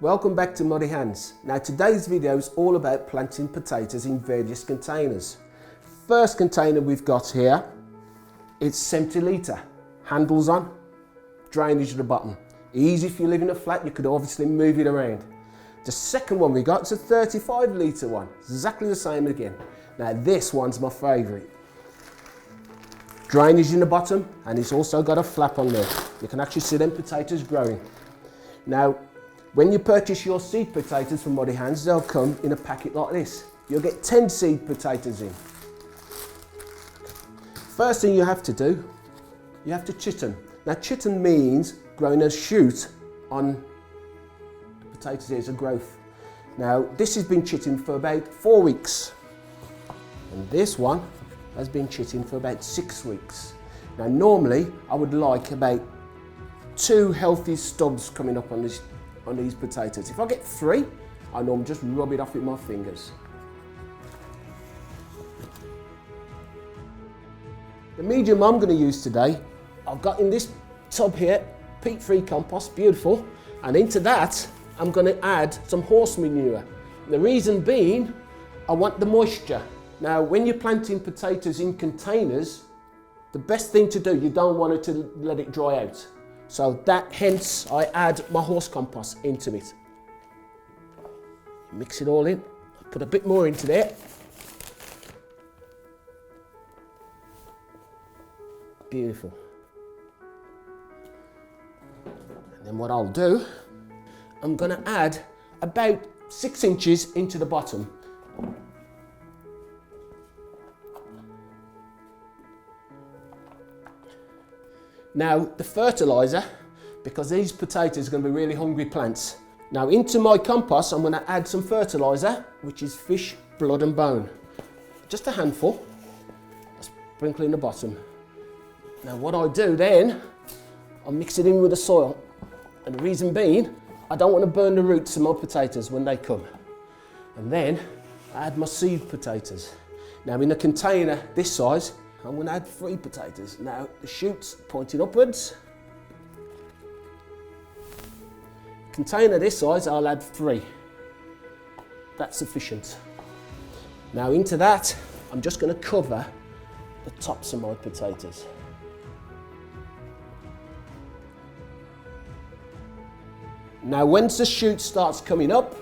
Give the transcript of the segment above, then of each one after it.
Welcome back to Muddy Hands. Now today's video is all about planting potatoes in various containers. First container we've got here, it's 70 litre, handles on, drainage at the bottom. Easy if you live in a flat, you could obviously move it around. The second one we got is a 35 litre one, exactly the same again. Now this one's my favourite. Drainage in the bottom, and it's also got a flap on there. You can actually see them potatoes growing. Now, when you purchase your seed potatoes from Muddy Hands, they'll come in a packet like this. You'll get 10 seed potatoes in. First thing you have to do, you have to chitten. Now chitten means growing a shoot on the potatoes as a growth. Now this has been chitting for about 4 weeks. And this one has been chitting for about 6 weeks. Now normally I would like about 2 healthy stubs coming up on these potatoes. If I get 3, I normally just rub it off with my fingers. The medium I'm going to use today, I've got in this tub here, peat-free compost, beautiful, and into that I'm going to add some horse manure. The reason being, I want the moisture. Now when you're planting potatoes in containers, the best thing to do, you don't want it to let it dry out. So hence I add my horse compost into it. Mix it all in, put a bit more into there. Beautiful. And then what I'll do, I'm going to add about 6 inches into the bottom. Now the fertiliser, because these potatoes are going to be really hungry plants. Now into my compost I'm going to add some fertiliser, which is fish, blood and bone. Just a handful, sprinkle in the bottom. Now what I do then, I mix it in with the soil. And the reason being, I don't want to burn the roots of my potatoes when they come. And then I add my seed potatoes. Now in a container this size, I'm going to add 3 potatoes. Now the shoots pointing upwards. Container this size, I'll add 3. That's sufficient. Now into that, I'm just going to cover the tops of my potatoes. Now once the shoot starts coming up,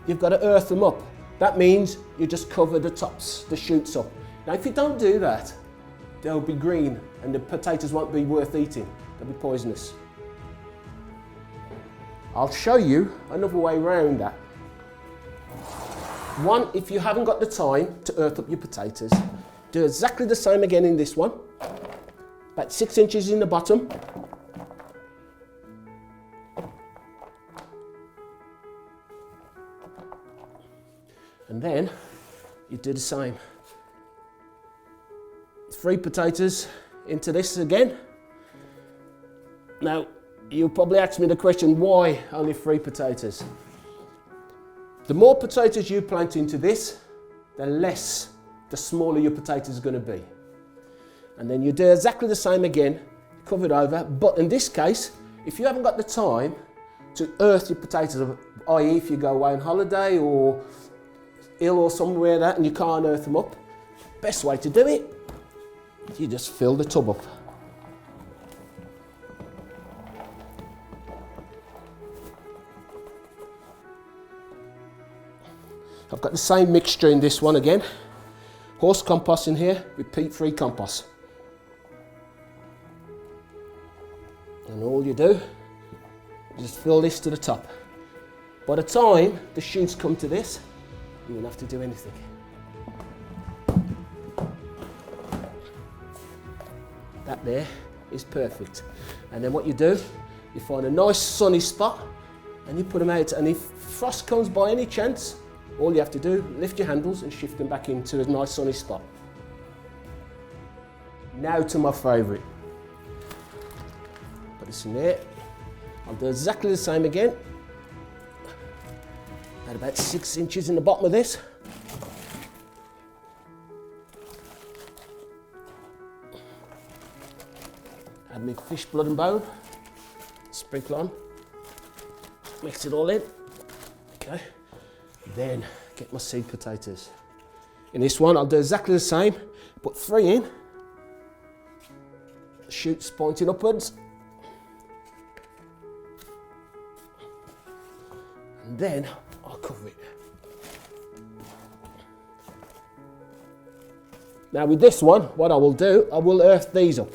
you've got to earth them up. That means you just cover the tops, the shoots up. Now if you don't do that, they'll be green and the potatoes won't be worth eating. They'll be poisonous. I'll show you another way around that. One, if you haven't got the time to earth up your potatoes, do exactly the same again in this one. About 6 inches in the bottom. And then you do the same. 3 potatoes into this again. Now, you'll probably ask me the question, why only 3 potatoes? The more potatoes you plant into this, the smaller your potatoes are going to be. And then you do exactly the same again, cover it over, but in this case, if you haven't got the time to earth your potatoes, i.e. if you go away on holiday or ill or somewhere like that and you can't earth them up, best way to do it, you just fill the tub up. I've got the same mixture in this one again. Horse compost in here with peat-free compost. And all you do, just fill this to the top. By the time the shoots come to this, you won't have to do anything. That there is perfect. And then what you do, you find a nice sunny spot and you put them out. And if frost comes by any chance, all you have to do, lift your handles and shift them back into a nice sunny spot. Now to my favourite. Put this in there. I'll do exactly the same again. Add about 6 inches in the bottom of this. Add me fish, blood and bone. Sprinkle on. Mix it all in. Okay. Then get my seed potatoes. In this one, I'll do exactly the same. Put 3 in. The shoots pointing upwards. And then I'll cover it. Now with this one, what I will do, I will earth these up.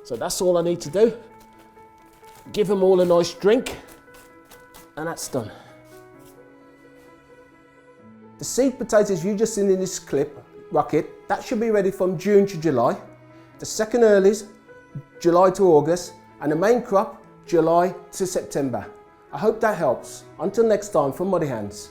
So that's all I need to do. Give them all a nice drink, and that's done. The seed potatoes you just seen in this clip, rocket, that should be ready from June to July. The second earlies, July to August, and the main crop, July to September. I hope that helps. Until next time, from Muddy Hands.